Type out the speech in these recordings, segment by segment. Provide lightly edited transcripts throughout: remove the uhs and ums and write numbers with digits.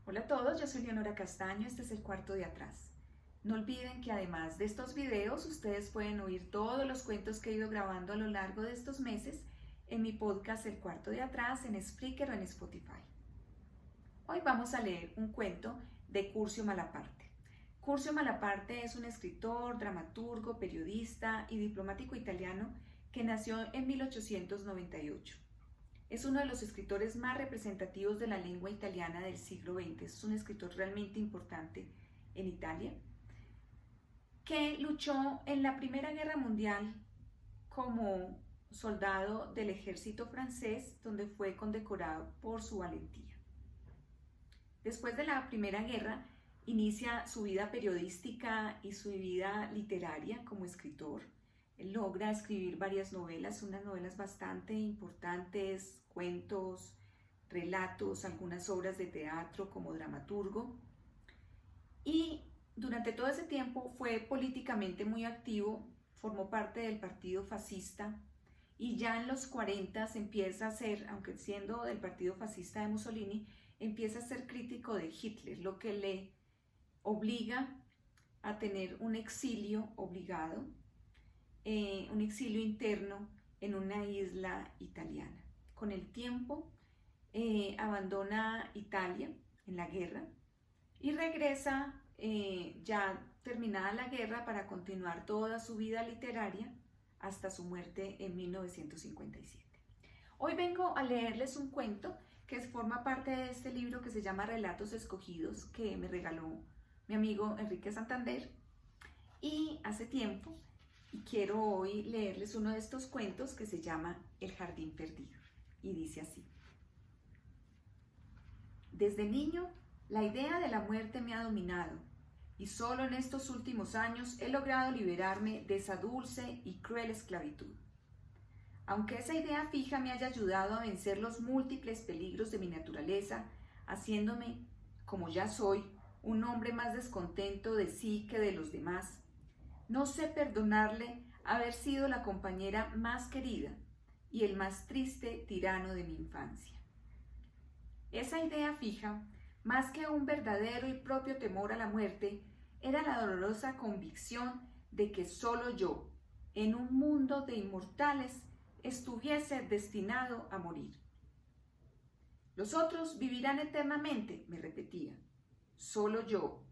Hola a todos, yo soy Leonora Castaño, este es el cuarto de atrás. No olviden que además de estos videos, ustedes pueden oír todos los cuentos que he ido grabando a lo largo de estos meses en mi podcast El cuarto de atrás, en Spreaker o en Spotify. Hoy vamos a leer un cuento de Curzio Malaparte. Curzio Malaparte es un escritor, dramaturgo, periodista y diplomático italiano que nació en 1898. Es uno de los escritores más representativos de la lengua italiana del siglo XX. Es un escritor realmente importante en Italia, que luchó en la Primera Guerra Mundial como soldado del ejército francés, donde fue condecorado por su valentía. Después de la Primera Guerra, inicia su vida periodística y su vida literaria como escritor. Él logra escribir varias novelas, unas novelas bastante importantes, cuentos, relatos, algunas obras de teatro como dramaturgo. Y durante todo ese tiempo fue políticamente muy activo, formó parte del partido fascista y ya en los 40 empieza a ser, aunque siendo del partido fascista de Mussolini, empieza a ser crítico de Hitler, lo que le obliga a tener un exilio obligado, un exilio interno en una isla italiana. Con el tiempo abandona Italia en la guerra y regresa ya terminada la guerra para continuar toda su vida literaria hasta su muerte en 1957. Hoy vengo a leerles un cuento que forma parte de este libro que se llama Relatos Escogidos, que me regaló mi amigo Enrique Santander y hace tiempo, y quiero hoy leerles uno de estos cuentos que se llama El Jardín Perdido, y dice así. Desde niño, la idea de la muerte me ha dominado, y solo en estos últimos años he logrado liberarme de esa dulce y cruel esclavitud. Aunque esa idea fija me haya ayudado a vencer los múltiples peligros de mi naturaleza, haciéndome, como ya soy, un hombre más descontento de sí que de los demás, no sé perdonarle haber sido la compañera más querida y el más triste tirano de mi infancia. Esa idea fija, más que un verdadero y propio temor a la muerte, era la dolorosa convicción de que solo yo, en un mundo de inmortales, estuviese destinado a morir. Los otros vivirán eternamente, me repetía. Solo yo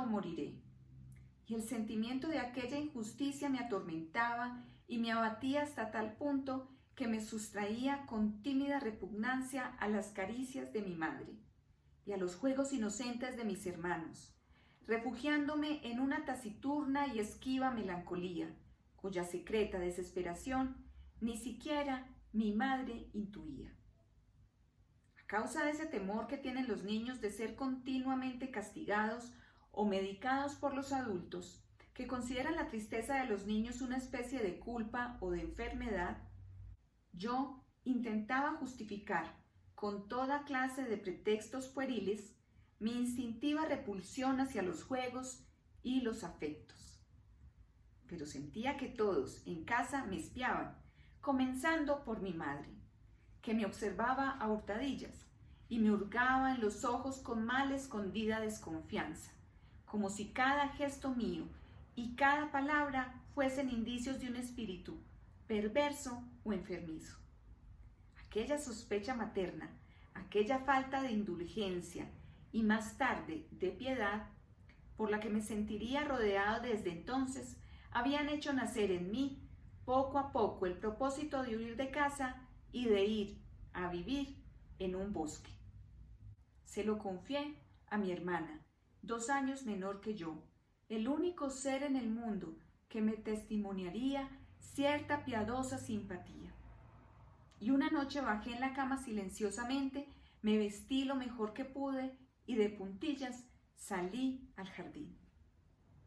moriré. Y el sentimiento de aquella injusticia me atormentaba y me abatía hasta tal punto que me sustraía con tímida repugnancia a las caricias de mi madre y a los juegos inocentes de mis hermanos, refugiándome en una taciturna y esquiva melancolía, cuya secreta desesperación ni siquiera mi madre intuía. A causa de ese temor que tienen los niños de ser continuamente castigados o medicados por los adultos, que consideran la tristeza de los niños una especie de culpa o de enfermedad, yo intentaba justificar con toda clase de pretextos pueriles mi instintiva repulsión hacia los juegos y los afectos. Pero sentía que todos en casa me espiaban, comenzando por mi madre, que me observaba a hurtadillas y me hurgaba en los ojos con mal escondida desconfianza, como si cada gesto mío y cada palabra fuesen indicios de un espíritu perverso o enfermizo. Aquella sospecha materna, aquella falta de indulgencia y más tarde de piedad, por la que me sentiría rodeado desde entonces, habían hecho nacer en mí poco a poco el propósito de huir de casa y de ir a vivir en un bosque. Se lo confié a mi hermana, 2 años menor que yo, el único ser en el mundo que me testimoniaría cierta piadosa simpatía. Y una noche bajé en la cama silenciosamente, me vestí lo mejor que pude y de puntillas salí al jardín.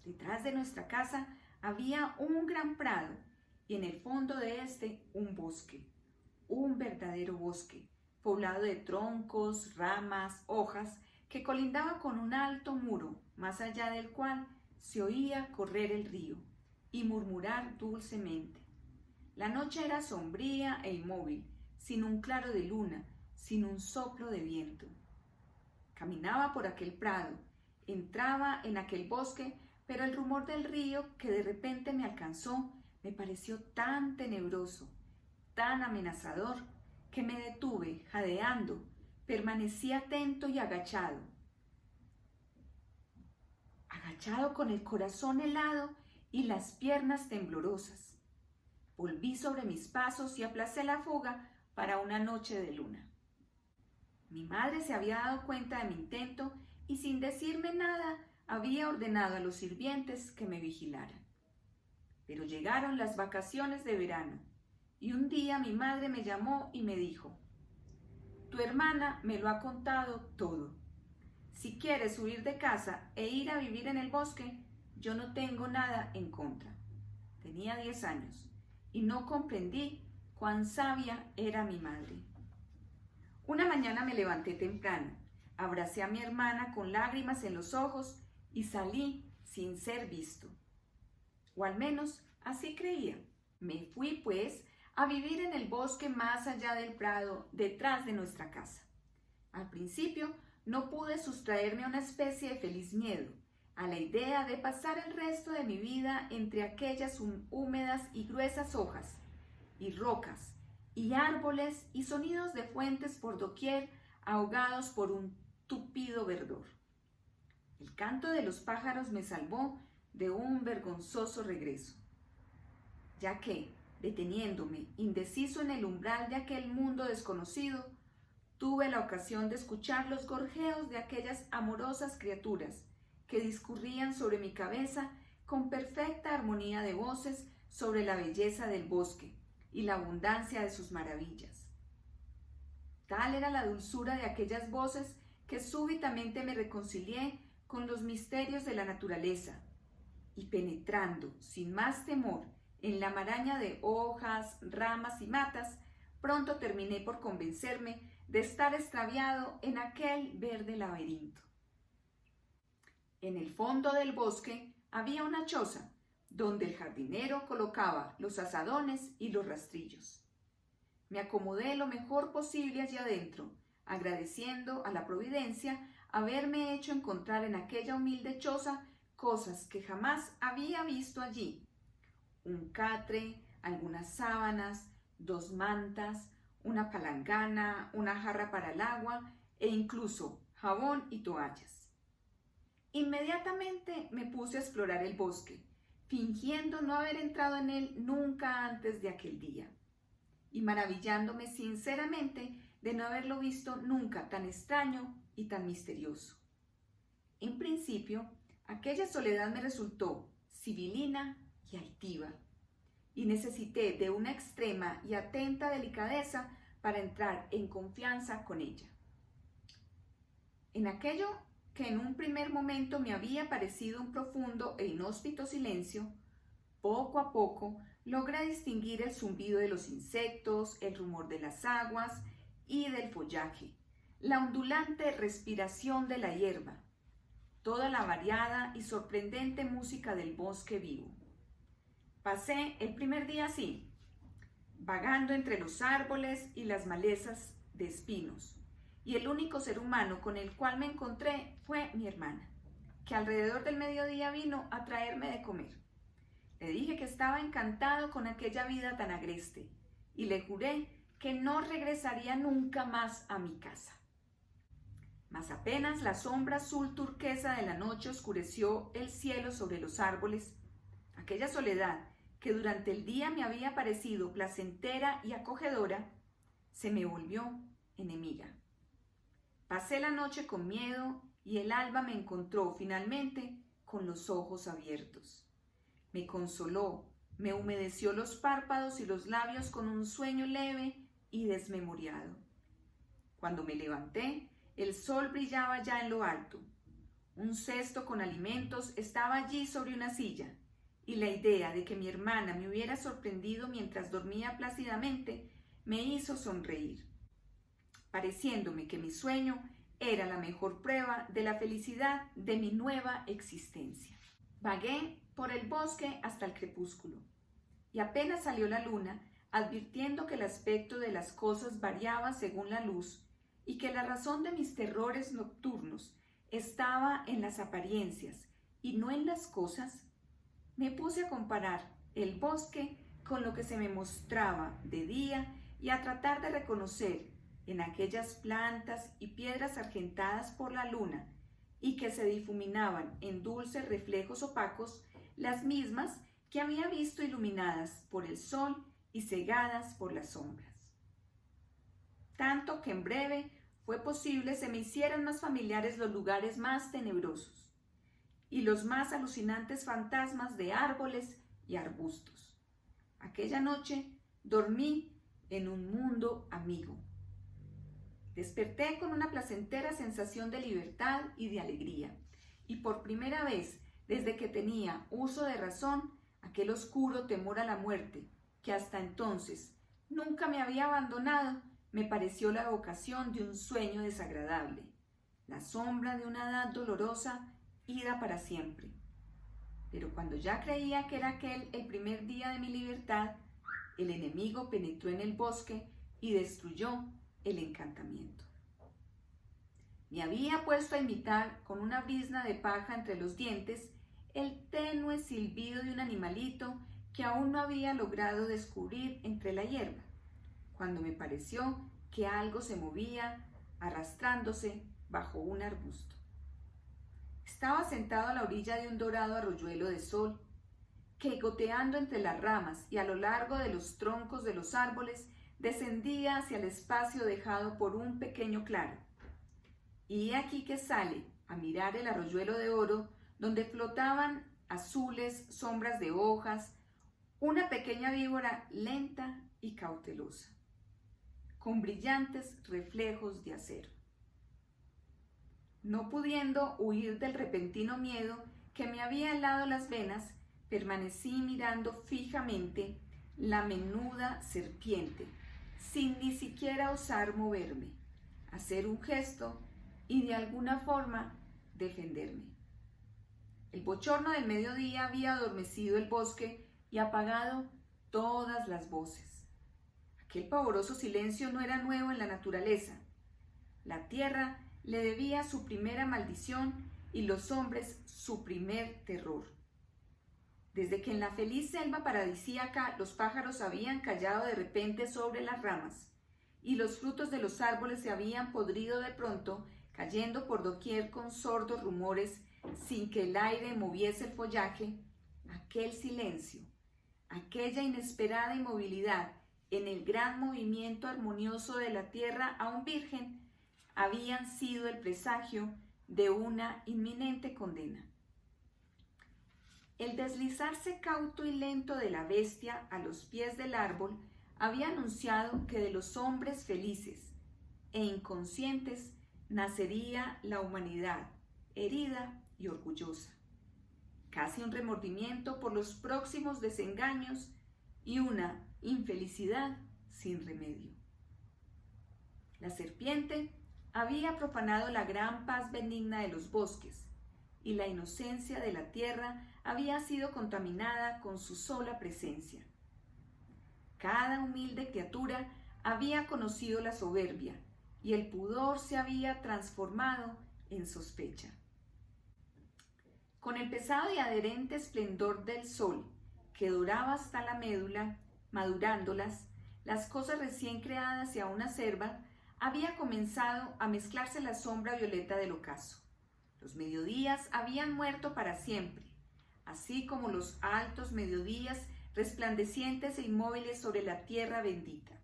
Detrás de nuestra casa había un gran prado y en el fondo de este un bosque, un verdadero bosque, poblado de troncos, ramas, hojas, que colindaba con un alto muro, más allá del cual se oía correr el río y murmurar dulcemente. La noche era sombría e inmóvil, sin un claro de luna, sin un soplo de viento. Caminaba por aquel prado, entraba en aquel bosque, pero el rumor del río que de repente me alcanzó me pareció tan tenebroso, tan amenazador, que me detuve, jadeando, permanecí atento y agachado con el corazón helado y las piernas temblorosas. Volví sobre mis pasos y aplacé la fuga para una noche de luna. Mi madre se había dado cuenta de mi intento y sin decirme nada había ordenado a los sirvientes que me vigilaran. Pero llegaron las vacaciones de verano y un día mi madre me llamó y me dijo: «Tu hermana me lo ha contado todo. Si quieres huir de casa e ir a vivir en el bosque, yo no tengo nada en contra». Tenía 10 años y no comprendí cuán sabia era mi madre. Una mañana me levanté temprano, abracé a mi hermana con lágrimas en los ojos y salí sin ser visto. O al menos así creía. Me fui, pues, a vivir en el bosque más allá del prado, detrás de nuestra casa. Al principio no pude sustraerme a una especie de feliz miedo, a la idea de pasar el resto de mi vida entre aquellas húmedas y gruesas hojas, y rocas, y árboles, y sonidos de fuentes por doquier, ahogados por un tupido verdor. El canto de los pájaros me salvó de un vergonzoso regreso, ya que, deteniéndome, indeciso en el umbral de aquel mundo desconocido, tuve la ocasión de escuchar los gorjeos de aquellas amorosas criaturas que discurrían sobre mi cabeza con perfecta armonía de voces sobre la belleza del bosque y la abundancia de sus maravillas. Tal era la dulzura de aquellas voces que súbitamente me reconcilié con los misterios de la naturaleza y, penetrando sin más temor en la maraña de hojas, ramas y matas, pronto terminé por convencerme de estar extraviado en aquel verde laberinto. En el fondo del bosque había una choza donde el jardinero colocaba los azadones y los rastrillos. Me acomodé lo mejor posible allí adentro, agradeciendo a la providencia haberme hecho encontrar en aquella humilde choza cosas que jamás había visto allí: un catre, algunas sábanas, 2 mantas, una palangana, una jarra para el agua e incluso jabón y toallas. Inmediatamente me puse a explorar el bosque, fingiendo no haber entrado en él nunca antes de aquel día, y maravillándome sinceramente de no haberlo visto nunca tan extraño y tan misterioso. En principio, aquella soledad me resultó sibilina y altiva, y necesité de una extrema y atenta delicadeza para entrar en confianza con ella. En aquello que en un primer momento me había parecido un profundo e inhóspito silencio, poco a poco logré distinguir el zumbido de los insectos, el rumor de las aguas y del follaje, la ondulante respiración de la hierba, toda la variada y sorprendente música del bosque vivo. Pasé el primer día así, vagando entre los árboles y las malezas de espinos, y el único ser humano con el cual me encontré fue mi hermana, que alrededor del mediodía vino a traerme de comer. Le dije que estaba encantado con aquella vida tan agreste, y le juré que no regresaría nunca más a mi casa. Mas apenas la sombra azul turquesa de la noche oscureció el cielo sobre los árboles, aquella soledad que durante el día me había parecido placentera y acogedora, se me volvió enemiga. Pasé la noche con miedo y el alba me encontró finalmente con los ojos abiertos. Me consoló, me humedeció los párpados y los labios con un sueño leve y desmemoriado. Cuando me levanté, el sol brillaba ya en lo alto. Un cesto con alimentos estaba allí sobre una silla, y la idea de que mi hermana me hubiera sorprendido mientras dormía plácidamente me hizo sonreír, pareciéndome que mi sueño era la mejor prueba de la felicidad de mi nueva existencia. Vagué por el bosque hasta el crepúsculo, y apenas salió la luna, advirtiendo que el aspecto de las cosas variaba según la luz, y que la razón de mis terrores nocturnos estaba en las apariencias y no en las cosas, me puse a comparar el bosque con lo que se me mostraba de día y a tratar de reconocer en aquellas plantas y piedras argentadas por la luna y que se difuminaban en dulces reflejos opacos, las mismas que había visto iluminadas por el sol y cegadas por las sombras. Tanto que en breve fue posible se me hicieran más familiares los lugares más tenebrosos y los más alucinantes fantasmas de árboles y arbustos. Aquella noche dormí en un mundo amigo. Desperté con una placentera sensación de libertad y de alegría, y por primera vez desde que tenía uso de razón, aquel oscuro temor a la muerte, que hasta entonces nunca me había abandonado, me pareció la evocación de un sueño desagradable, la sombra de una edad dolorosa ida para siempre. Pero cuando ya creía que era aquel el primer día de mi libertad, el enemigo penetró en el bosque y destruyó el encantamiento. Me había puesto a imitar con una brizna de paja entre los dientes el tenue silbido de un animalito que aún no había logrado descubrir entre la hierba, cuando me pareció que algo se movía arrastrándose bajo un arbusto. Estaba sentado a la orilla de un dorado arroyuelo de sol, que goteando entre las ramas y a lo largo de los troncos de los árboles descendía hacia el espacio dejado por un pequeño claro. Y he aquí que sale a mirar el arroyuelo de oro, donde flotaban azules sombras de hojas, una pequeña víbora lenta y cautelosa, con brillantes reflejos de acero. No pudiendo huir del repentino miedo que me había helado las venas, permanecí mirando fijamente la menuda serpiente, sin ni siquiera osar moverme, hacer un gesto y de alguna forma defenderme. El bochorno del mediodía había adormecido el bosque y apagado todas las voces. Aquel pavoroso silencio no era nuevo en la naturaleza. La tierra le debía su primera maldición y los hombres su primer terror. Desde que en la feliz selva paradisíaca los pájaros habían callado de repente sobre las ramas y los frutos de los árboles se habían podrido de pronto, cayendo por doquier con sordos rumores sin que el aire moviese el follaje, aquel silencio, aquella inesperada inmovilidad en el gran movimiento armonioso de la tierra aún virgen, habían sido el presagio de una inminente condena. El deslizarse cauto y lento de la bestia a los pies del árbol había anunciado que de los hombres felices e inconscientes nacería la humanidad, herida y orgullosa. Casi un remordimiento por los próximos desengaños y una infelicidad sin remedio. La serpiente había profanado la gran paz benigna de los bosques, y la inocencia de la tierra había sido contaminada con su sola presencia. Cada humilde criatura había conocido la soberbia, y el pudor se había transformado en sospecha. Con el pesado y adherente esplendor del sol, que doraba hasta la médula, madurándolas, las cosas recién creadas y aún acerba, había comenzado a mezclarse la sombra violeta del ocaso. Los mediodías habían muerto para siempre, así como los altos mediodías resplandecientes e inmóviles sobre la tierra bendita.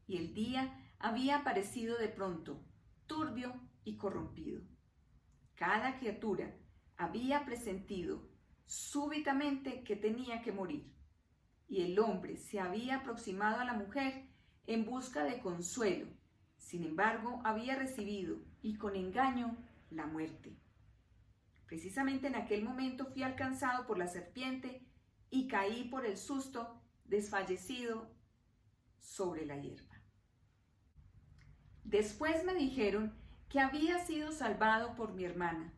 Y el día había aparecido de pronto, turbio y corrompido. Cada criatura había presentido súbitamente que tenía que morir, y el hombre se había aproximado a la mujer en busca de consuelo. Sin embargo, había recibido, y con engaño, la muerte. Precisamente en aquel momento fui alcanzado por la serpiente y caí por el susto, desfallecido, sobre la hierba. Después me dijeron que había sido salvado por mi hermana,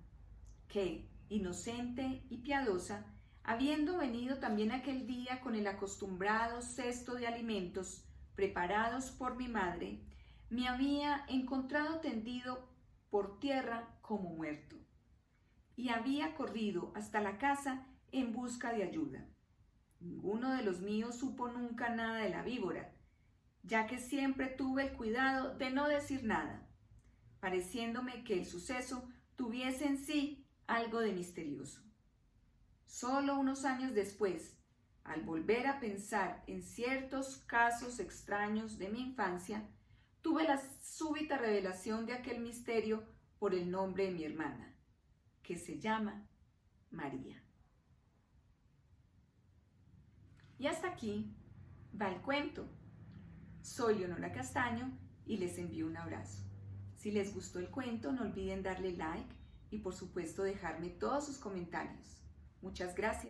que, inocente y piadosa, habiendo venido también aquel día con el acostumbrado cesto de alimentos preparados por mi madre, me había encontrado tendido por tierra como muerto, y había corrido hasta la casa en busca de ayuda. Ninguno de los míos supo nunca nada de la víbora, ya que siempre tuve el cuidado de no decir nada, pareciéndome que el suceso tuviese en sí algo de misterioso. Solo unos años después, al volver a pensar en ciertos casos extraños de mi infancia, tuve la súbita revelación de aquel misterio por el nombre de mi hermana, que se llama María. Y hasta aquí va el cuento. Soy Leonora Castaño y les envío un abrazo. Si les gustó el cuento, no olviden darle like y por supuesto dejarme todos sus comentarios. Muchas gracias.